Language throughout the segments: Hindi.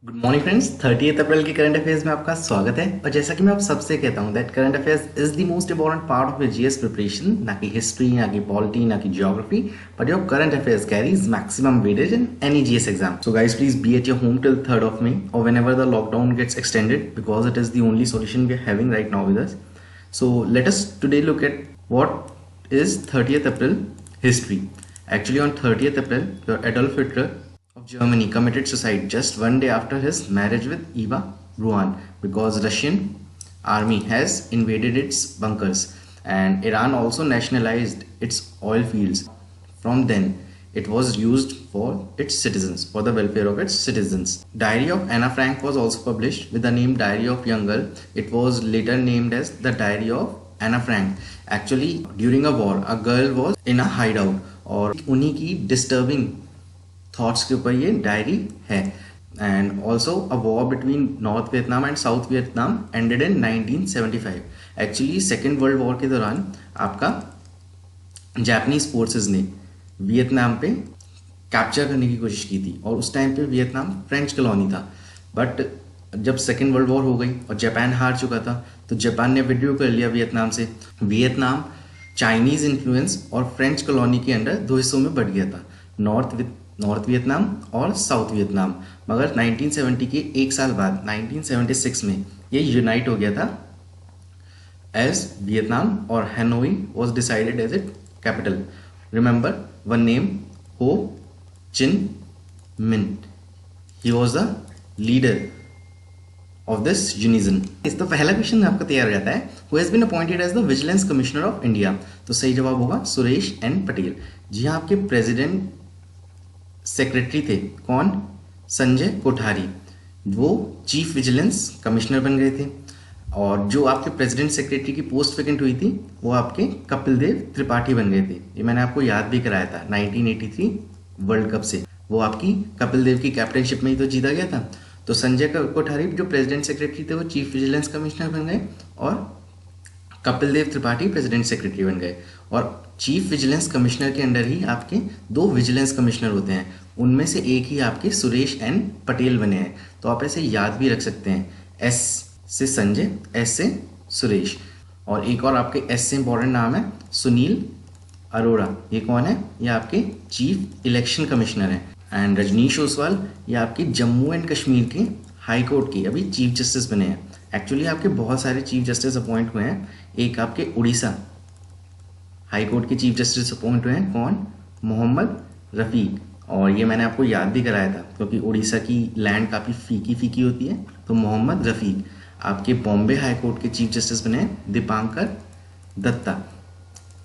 Good morning friends. 30 अप्रैल के करंट अफेयर्स में आपका स्वागत है। और जैसा कि मैं आप सबसे कहता हूं that current affairs is the most important part of your GS preparation. ना कि हिस्ट्री, ना कि पॉलिटी, ना कि geography, but your current affairs carries maximum weightage in any GS exam. So guys, please be at your home till 3rd of May or whenever the lockdown gets extended, because it is the only solution we are having right now with us. So let us today look at what is 30th April history. Actually, on 30th April, your Adolf Hitler of Germany committed suicide just one day after his marriage with Eva Braun, because Russian army has invaded its bunkers and Iran also nationalized its oil fields. From then, it was used for its citizens, for the welfare of its citizens. Diary of Anna Frank was also published with the name Diary of Young Girl. It was later named as the Diary of Anna Frank. Actually, during a war, a girl was in a hideout और उन्हीं की disturbing थॉट्स के ऊपर ये डायरी है। And also a war between north Vietnam and south Vietnam ended in 1975। Actually second world war के दौरान आपका जापानीज फोर्सेस ने वियतनाम पे कैप्चर करने की कोशिश की थी और उस टाइम पे वियतनाम फ्रेंच कॉलोनी था। बट जब सेकेंड वर्ल्ड वॉर हो गई और जापान हार चुका था तो जापान ने विड्रॉ कर लिया वियतनाम से। वियतनाम चाइनीज इन्फ्लुएंस और फ्रेंच कॉलोनी के अंडर दो हिस्सों में बढ़ गया था, नॉर्थ वियतनाम और साउथ वियतनाम। मगर 1970 के एक साल बाद 1976 में ये यूनाइट हो गया था एज वियतनाम और Hanoi was decided as it capital. Remember one name, Ho Chi Minh. He was the leader of this यूनिजन। इस तो पहला क्वेश्चन आपका तैयार हो जाता है, who has been appointed as the vigilance commissioner of India. तो सही जवाब होगा सुरेश एन पटेल। जी हाँ, आपके प्रेसिडेंट सेक्रेटरी थे कौन? संजय कोठारी। वो चीफ विजिलेंस कमिश्नर बन गए थे। और जो आपके प्रेसिडेंट सेक्रेटरी की पोस्ट वैकेंट हुई थी वो आपके कपिल देव त्रिपाठी बन गए थे। ये मैंने आपको याद भी कराया था 1983 वर्ल्ड कप से, वो आपकी कपिल देव की कैप्टनशिप में ही तो जीता गया था। तो संजय कोठारी जो प्रेसिडेंट सेक्रेटरी थे वो चीफ विजिलेंस कमिश्नर बन गए और कपिल देव त्रिपाठी प्रेसिडेंट सेक्रेटरी बन गए। और चीफ विजिलेंस कमिश्नर के अंडर ही आपके दो विजिलेंस कमिश्नर होते हैं, उनमें से एक ही आपके सुरेश एन पटेल बने हैं। तो आप ऐसे याद भी रख सकते हैं, एस से संजय, एस से सुरेश। और एक और आपके एस से इंपॉर्टेंट नाम है सुनील अरोड़ा। ये कौन है? ये आपके चीफ इलेक्शन कमिश्नर हैं। एंड रजनीश ओसवाल, ये आपके जम्मू एंड कश्मीर के हाई कोर्ट के अभी चीफ जस्टिस बने हैं। एक्चुअली आपके बहुत सारे चीफ जस्टिस अपॉइंट हुए हैं। एक आपके उड़ीसा हाई कोर्ट के चीफ जस्टिस अपॉइंट हुए हैं कौन? मोहम्मद रफ़ीक। और ये मैंने आपको याद भी कराया था क्योंकि उड़ीसा की लैंड काफ़ी फीकी फीकी होती है। तो मोहम्मद रफ़ीक। आपके बॉम्बे हाई कोर्ट के चीफ जस्टिस बने हैं दीपांकर दत्ता।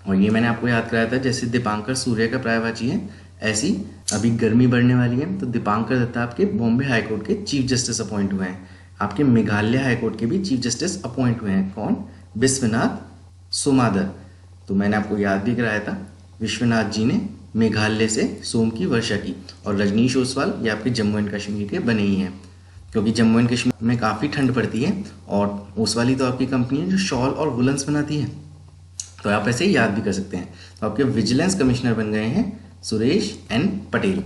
और ये मैंने आपको याद कराया था, जैसे दीपांकर सूर्य का पर्यायवाची है, ऐसी अभी गर्मी बढ़ने वाली है तो दीपांकर दत्ता आपके बॉम्बे हाई कोर्ट के चीफ जस्टिस अपॉइंट हुए हैं। आपके मेघालय हाई कोर्ट के भी चीफ जस्टिस अपॉइंट हुए हैं कौन? विश्वनाथ सोमादर। तो मैंने आपको याद भी कराया था, विश्वनाथ जी ने मेघालय से सोम की वर्षा की। और रजनीश ओसवाल ये आपके जम्मू एंड कश्मीर के बने ही हैं क्योंकि जम्मू एंड कश्मीर में काफ़ी ठंड पड़ती है और ओसवाल ही तो आपकी कंपनी है जो शॉल और वुलन्स बनाती है। तो आप ऐसे ही याद भी कर सकते हैं। तो आपके विजिलेंस कमिश्नर बन गए हैं सुरेश एन पटेल।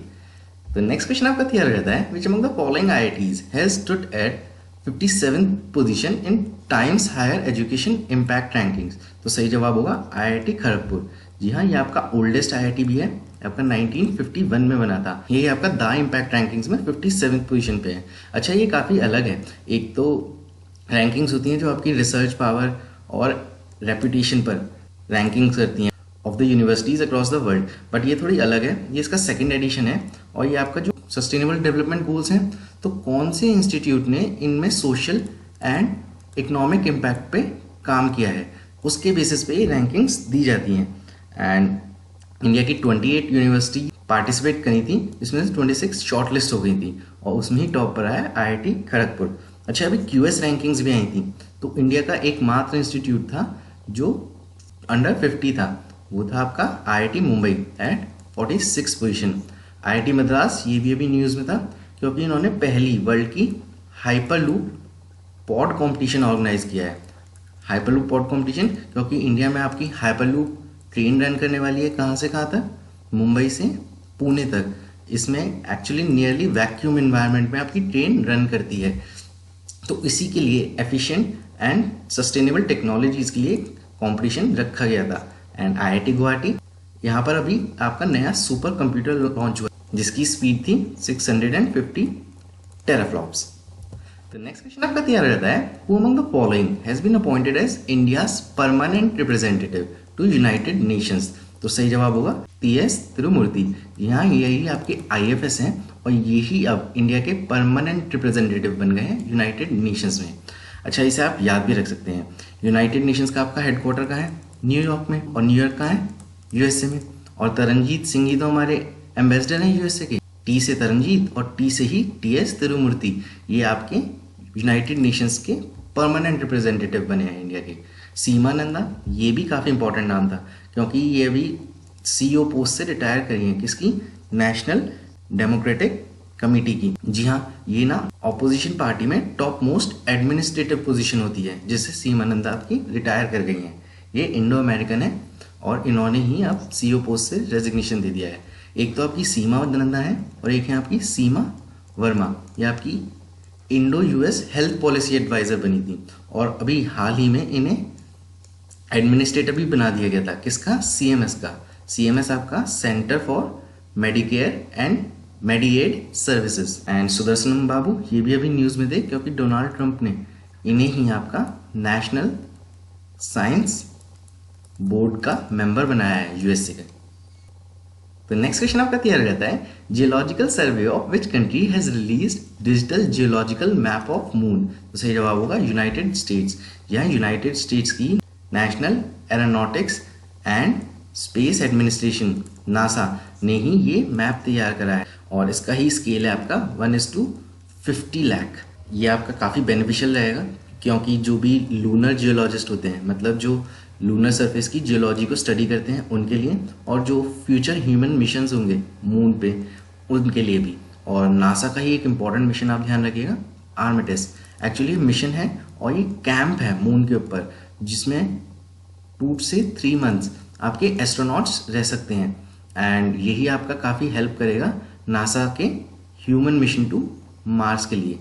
तो नेक्स्ट क्वेश्चन आपका तैयार हो जाता है, which among the following IITs has stood at 57th position in Times Higher Education impact rankings. तो सही जवाब होगा आईआईटी खड़गपुर। जी हाँ, ये आपका ओल्डेस्ट आईआईटी भी है, आपका 1951 में बना था। ये आपका द इम्पैक्ट रैंकिंग्स में 57th पोजीशन पे है। अच्छा, ये काफ़ी अलग है। एक तो रैंकिंग्स होती हैं जो आपकी रिसर्च पावर और रेपुटेशन पर रैंकिंग्स करती हैं of the universities across the world, but ये थोड़ी अलग है। ये इसका सेकेंड एडिशन है और ये आपका जो सस्टेनेबल डेवलपमेंट गोल्स हैं, तो कौन से इंस्टीट्यूट ने इनमें सोशल एंड इकोनॉमिक इम्पैक्ट पे काम किया है उसके बेसिस पे ये रैंकिंग्स दी जाती हैं। एंड इंडिया की 28 यूनिवर्सिटी पार्टिसिपेट करी थी, इसमें से 26 शॉर्ट लिस्ट हो गई थी और उसमें ही टॉप पर आया आईआईटी खड़गपुर। अच्छा, अभी क्यूएस रैंकिंग्स भी आई थी, तो इंडिया का एकमात्र इंस्टीट्यूट था जो अंडर 50 था, वो था आपका IIT Mumbai at 46 position. IIT Madras ये भी अभी न्यूज़ में था क्योंकि इन्होंने पहली वर्ल्ड की हाइपरलूप पॉड कंपटीशन ऑर्गेनाइज किया है। हाइपरलूप पॉड कंपटीशन क्योंकि इंडिया में आपकी हाइपरलूप ट्रेन रन करने वाली है कहाँ से कहाँ तक? मुंबई से पुणे तक। इसमें एक्चुअली नियरली वैक्यूम इन्वायरमेंट में आपकी ट्रेन रन करती है। तो इसी के लिए एफिशिएंट एंड सस्टेनेबल टेक्नोलॉजीज़ के लिए कंपटीशन रखा गया था। एंड IIT गुवाहाटी यहाँ पर अभी आपका नया सुपर कंप्यूटर लॉन्च हुआ जिसकी स्पीड थी 650 टेराफ्लॉप्स। तो नेक्स्ट क्वेश्चन आपका तैयार रहता है, who among the following has been appointed as India's permanent representative to United Nations. तो सही जवाब होगा TS तिरुमूर्ति। यहाँ यही आपके IFS हैं और यही अब इंडिया के परमानेंट रिप्रेजेंटेटिव बन गए हैं यूनाइटेड नेशंस में। अच्छा, इसे आप याद भी रख सकते हैं। यूनाइटेड नेशंस का आपका हेडक्वार्टर कहाँ है? न्यूयॉर्क में। और न्यूयॉर्क कहाँ है? USA में। और तरनजीत सिंह ही तो हमारे एम्बेसडर हैं USA के। T से तरनजीत और T से ही TS तिरुमूर्ति, ये आपके यूनाइटेड नेशंस के परमानेंट रिप्रेजेंटेटिव बने हैं इंडिया के। सीमा नंदा, ये भी काफ़ी इंपॉर्टेंट नाम था क्योंकि ये अभी CEO पोस्ट से रिटायर करी हैं। किसकी? नेशनल डेमोक्रेटिक कमेटी की। जी हाँ, ये ना ऑपोजिशन पार्टी में टॉप मोस्ट एडमिनिस्ट्रेटिव पोजीशन होती है, जिससे सीमा नंदा आपकी रिटायर कर गई हैं। ये इंडो अमेरिकन है और इन्होंने ही अब CEO पोस्ट से रेजिग्नेशन दे दिया है। एक तो आपकी सीमा नंदा है और एक है आपकी सीमा वर्मा। ये आपकी Indo US health policy adviser बनी थी और अभी हाल ही में इन्हें एडमिनिस्ट्रेटर भी बना दिया गया था। किसका? CMS का। CMS आपका centre for medicare and medicaid services. And Sudarshan Babu, ये भी अभी न्यूज़ में थे क्योंकि डोनाल्ड ट्रंप ने इन्हें ही आपका नेशनल साइंस बोर्ड का मेंबर बनाया है USA का। तो नेक्स्ट क्वेश्चन आपका तैयार रहता है, geological survey of which country has released digital geological map of moon. तो सही जवाब होगा यूनाइटेड स्टेट्स। यह यूनाइटेड स्टेट्स की national aeronautics and space administration NASA ने ही ये मैप तैयार करा है और इसका ही स्केल है आपका 1:50 लाख। ये आपका काफ़ी बेनिफिशियल रहेगा क्योंकि जो भी लूनर जियोलॉजिस्ट होते हैं, मतलब जो लूनर सरफेस की जियोलॉजी को स्टडी करते हैं उनके लिए, और जो फ्यूचर ह्यूमन मिशंस होंगे मून पे उनके लिए भी। और NASA का ही एक इम्पॉर्टेंट मिशन आप ध्यान रखिएगा, आर्मिटेस। एक्चुअली मिशन है और ये कैंप है मून के ऊपर जिसमें 2 से 3 मंथ्स आपके एस्ट्रोनॉट्स रह सकते हैं। एंड यही आपका काफ़ी हेल्प करेगा NASA के ह्यूमन मिशन टू मार्स के लिए।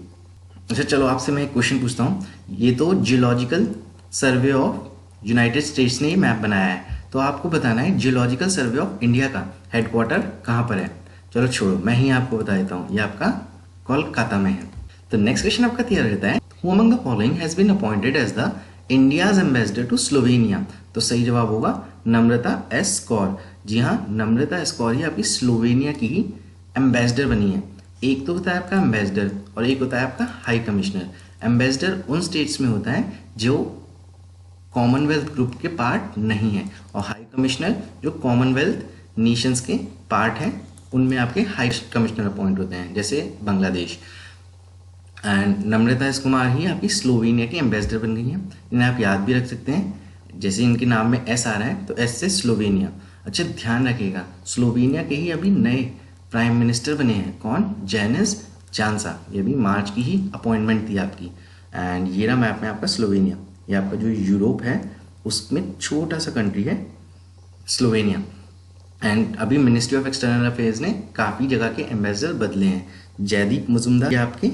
अच्छा चलो, आपसे मैं एक क्वेश्चन पूछता हूँ। ये तो geological survey of United states ने ये मैप बनाया है, तो आपको बताना है जियोलॉजिकल सर्वे ऑफ इंडिया का हेडक्वार्टर कहाँ पर है। चलो छोड़ो, मैं ही आपको बता देता हूँ, ये आपका कोलकाता में है। तो नेक्स्ट क्वेश्चन आपका तैयार रहता है, who among the following has been appointed as the India's ambassador to Slovenia. तो सही जवाब होगा नम्रता S कौर। जी हाँ, नम्रता S कौर ही आपकी स्लोवेनिया की ही एम्बेसडर बनी है। एक तो होता है आपका एम्बेसडर और एक होता है आपका हाई कमिश्नर। एम्बेसडर उन स्टेट्स में होता है जो कॉमनवेल्थ ग्रुप के पार्ट नहीं है, और हाई कमिश्नर जो कॉमनवेल्थ नेशंस के पार्ट हैं उनमें आपके हाई कमिश्नर अपॉइंट होते हैं, जैसे बांग्लादेश। एंड नम्रता एस कुमार ही आपकी स्लोवेनिया की एम्बेसडर बन गई हैं। इन्हें आप याद भी रख सकते हैं, जैसे इनके नाम में S आ रहा है तो S से स्लोवेनिया। अच्छा ध्यान रखिएगा, स्लोवेनिया के ही अभी नए प्राइम मिनिस्टर बने हैं। कौन? जेनिस जानसा। ये भी मार्च की ही अपॉइंटमेंट थी आपकी। एंड ये रहा मैप में आपका स्लोवेनिया। ये आपका जो यूरोप है उसमें छोटा सा कंट्री है स्लोवेनिया। एंड अभी मिनिस्ट्री ऑफ एक्सटर्नल अफेयर्स ने काफ़ी जगह के एम्बेसडर बदले हैं। जयदीप मजुमदार ये आपके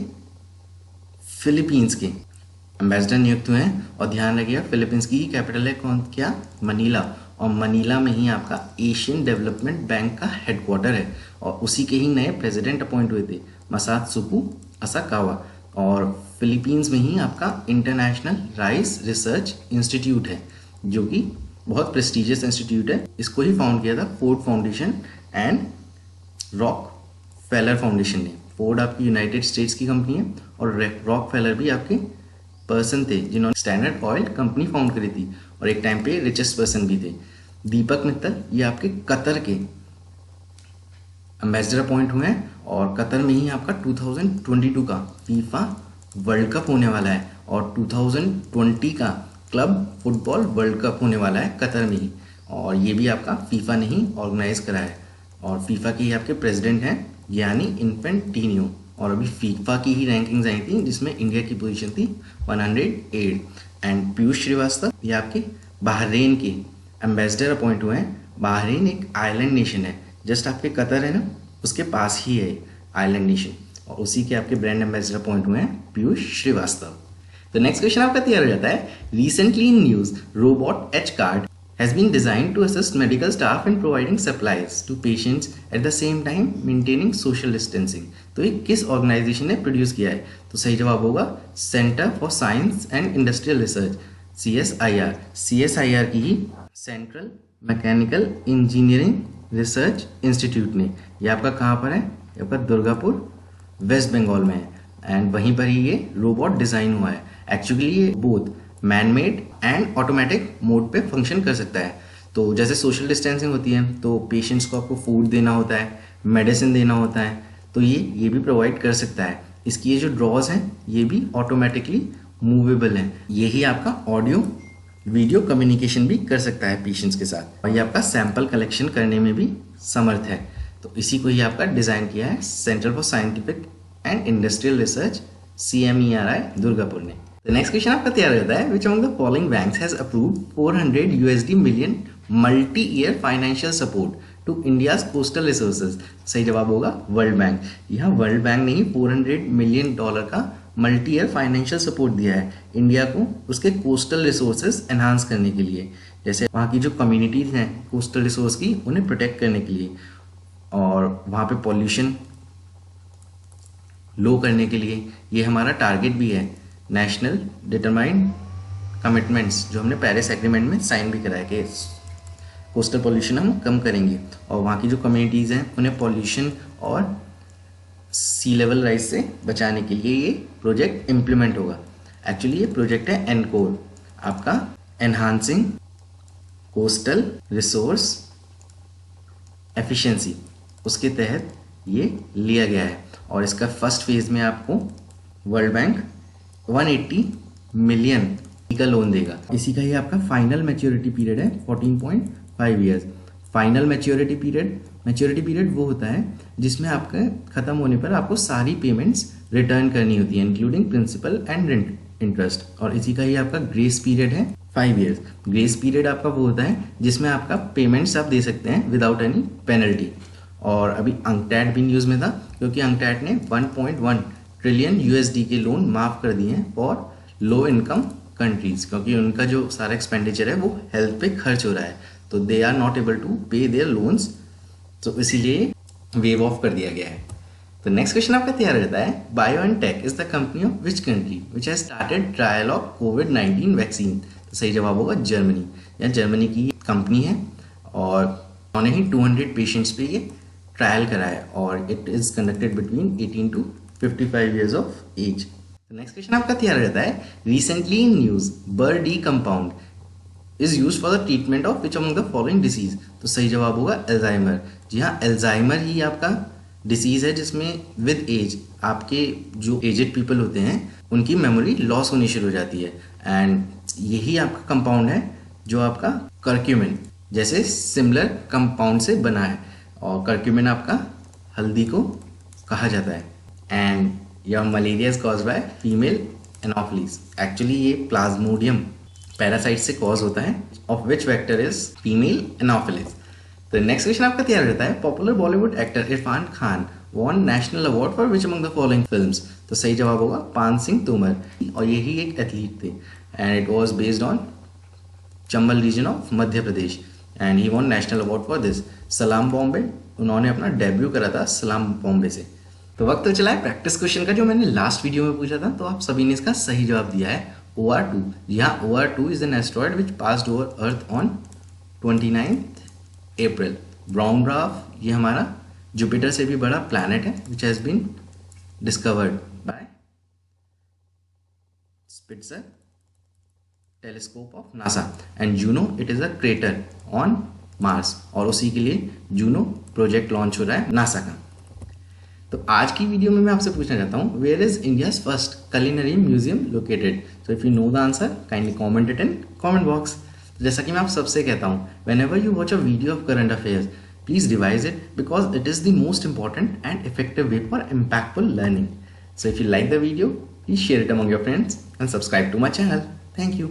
फिलीपींस के एम्बेसडर नियुक्त हुए हैं। और ध्यान रखिएगा, फिलीपींस की ही कैपिटल है कौन? क्या? मनीला। और मनीला में ही आपका एशियन डेवलपमेंट बैंक का हेडक्वार्टर है और उसी के ही नए प्रेसिडेंट अपॉइंट हुए थे, मसात्सुको असाकावा। और फिलीपींस में ही आपका इंटरनेशनल राइस रिसर्च इंस्टीट्यूट है जो कि बहुत प्रेस्टिजियस इंस्टीट्यूट है। इसको ही फाउंड किया था Ford foundation and rock failure foundation ने। फोर्ड आपकी यूनाइटेड स्टेट्स की कंपनी है और रॉक फेलर भी आपके पर्सन थे जिन्होंने स्टैंडर्ड ऑयल कंपनी फाउंड करी थी और एक टाइम पे रिचेस्ट पर्सन भी थे। दीपक मित्तल ये आपके कतर के एम्बेसडर अपॉइंट हुए हैं और कतर में ही आपका 2022 का फीफा वर्ल्ड कप होने वाला है और 2020 का क्लब फुटबॉल वर्ल्ड कप होने वाला है कतर में ही। और ये भी आपका फीफा ने ही ऑर्गेनाइज करा है और फीफा के ही आपके प्रेसिडेंट हैं यानी इन्फेंटिनो। और अभी फीफा की ही रैंकिंग्स आई थी जिसमें इंडिया की पोजीशन थी 108। एंड पीयूष श्रीवास्तव ये आपके बहरीन के एम्बेसडर अपॉइंट हुए हैं। बहरीन एक आइलैंड नेशन है, जस्ट आपके कतर है ना उसके पास ही है आइलैंड नेशन, और उसी के आपके ब्रांड एम्बेसडर पॉइंट हुए हैं पीयूष श्रीवास्तव। तो नेक्स्ट क्वेश्चन आपका तैयार हो जाता है, recently in news robot H card has been designed to assist medical staff in providing supplies to patients at the same time maintaining social distancing। तो ये किस ऑर्गेनाइजेशन ने प्रोड्यूस किया है? तो सही जवाब होगा centre for science and industrial research, CSIR। CSIR की ही central mechanical engineering research institute ने, ये आपका कहाँ पर है? ये आपका दुर्गापुर वेस्ट बंगाल में है, एंड वहीं पर ही ये रोबोट डिज़ाइन हुआ है। एक्चुअली ये both man made and automatic mode पे फंक्शन कर सकता है। तो जैसे सोशल डिस्टेंसिंग होती है तो पेशेंट्स को आपको फूड देना होता है, मेडिसिन देना होता है, तो ये भी प्रोवाइड कर सकता है। इसकी ये जो ड्रॉज हैं ये भी ऑटोमेटिकली मूवेबल हैं। यही आपका ऑडियो वीडियो कम्युनिकेशन भी कर सकता है पेशेंट्स के साथ, और ये आपका सैंपल कलेक्शन करने में भी समर्थ है। तो इसी को ही आपका डिज़ाइन किया है centre for scientific and industrial research CMERI Durgapur ने। तो नेक्स्ट क्वेश्चन आपका तैयार रहता है, which among the following banks has approved $400 million multi year financial support to India's coastal resources? सही जवाब होगा वर्ल्ड बैंक। यहाँ वर्ल्ड बैंक ने ही $400 मिलियन का मल्टी ईयर फाइनेंशियल सपोर्ट दिया है इंडिया को उसके कोस्टल रिसोर्सेज एनहांस करने के लिए, जैसे वहाँ की जो कम्युनिटीज़ हैं कोस्टल रिसोर्स की उन्हें प्रोटेक्ट करने के लिए, और वहाँ पे पॉल्यूशन लो करने के लिए। ये हमारा टारगेट भी है, नेशनल डिटरमाइंड कमिटमेंट्स जो हमने पेरिस एग्रीमेंट में साइन भी करा है कि कोस्टल पॉल्यूशन हम कम करेंगे, और वहाँ की जो कम्युनिटीज़ हैं उन्हें पॉल्यूशन और सी लेवल राइज से बचाने के लिए ये प्रोजेक्ट इम्प्लीमेंट होगा। एक्चुअली ये प्रोजेक्ट है एनकोर, आपका एनहांसिंग कोस्टल रिसोर्स एफिशिएंसी, उसके तहत ये लिया गया है, और इसका फर्स्ट फेज में आपको वर्ल्ड बैंक 180 मिलियन का लोन देगा। इसी का ही आपका फाइनल मैच्योरिटी पीरियड है 14.5 ईयर्स। फाइनल मैच्योरिटी पीरियड वो होता है जिसमें आपका खत्म होने पर आपको सारी पेमेंट्स रिटर्न करनी होती है, इंक्लूडिंग प्रिंसिपल एंड इंटरेस्ट, और इसी का ही आपका ग्रेस पीरियड है 5 ईयर्स। ग्रेस पीरियड आपका वो होता है जिसमें आपका पेमेंट्स आप दे सकते हैं विदाउट एनी पेनल्टी। और अभी अंकटैड भी न्यूज़ में था, क्योंकि अंकटैड ने 1.1 ट्रिलियन USD के लोन माफ़ कर दिए हैं फॉर लो इनकम कंट्रीज़, क्योंकि उनका जो सारा एक्सपेंडिचर है वो हेल्थ पे खर्च हो रहा है, तो they are not able to pay their loans, तो इसीलिए वेव ऑफ कर दिया गया है। तो नेक्स्ट क्वेश्चन आपका तैयार रहता है, BioNTech is the company of which country which has started trial of COVID-19 vaccine? तो सही जवाब होगा जर्मनी। यह जर्मनी की कंपनी है, और उन्होंने ही 200 पेशेंट्स पे ये ट्रायल करा है, और it is conducted between 18 to 55 years of age. Next question आपका तैयार रहता है, recently in news birdy compound is use for the treatment of which among the following disease? तो सही जवाब होगा एल्जाइमर। जी हाँ, एल्जाइमर ही आपका डिसीज है जिसमें विद एज आपके जो एजेड पीपल होते हैं उनकी मेमोरी लॉस होनी शुरू हो जाती है, एंड यही आपका कंपाउंड है जो आपका कर्क्यूमिन जैसे सिमिलर कंपाउंड से बना है, और कर्क्यूमिन आपका हल्दी को कहा जाता है। एंड यह malaria is cause by female Anopheles. Actually ये प्लाज्मोडियम पैरासाइट से कॉज होता है, of which vector is female Anopheles. तो नेक्स्ट क्वेश्चन आपका तैयार रहता है, popular Bollywood actor Irrfan Khan won national award for which among the following films? तो सही जवाब होगा पान सिंह तोमर, और यही एक एथलीट थे, and it was based on Chambal region of Madhya Pradesh, and he won national award for this. Salaam Bombay, उन्होंने अपना डेब्यू करा था सलाम बॉम्बे से। तो वक्त चला है प्रैक्टिस क्वेश्चन का, जो मैंने लास्ट वीडियो में पूछा था, तो आप सभी ने इसका सही जवाब दिया है OR2। जी हाँ, OR2 is an asteroid which passed over earth on 29 April. Brown dwarf ये हमारा जुपिटर से भी बड़ा प्लैनेट है which has been discovered by Spitzer telescope of NASA, and Juno it is a crater on Mars, और उसी के लिए जूनो प्रोजेक्ट लॉन्च हो रहा है नासा का। तो आज की वीडियो में मैं आपसे पूछना चाहता हूँ, where is India's first culinary museum located? So if you know the answer kindly comment it in comment box. जैसा कि मैं आप सबसे कहता हूँ, whenever you watch a video of current affairs, please revise it because it is the most important and effective way for impactful learning. So if you like the video, please share it among your friends and subscribe to my channel. Thank you.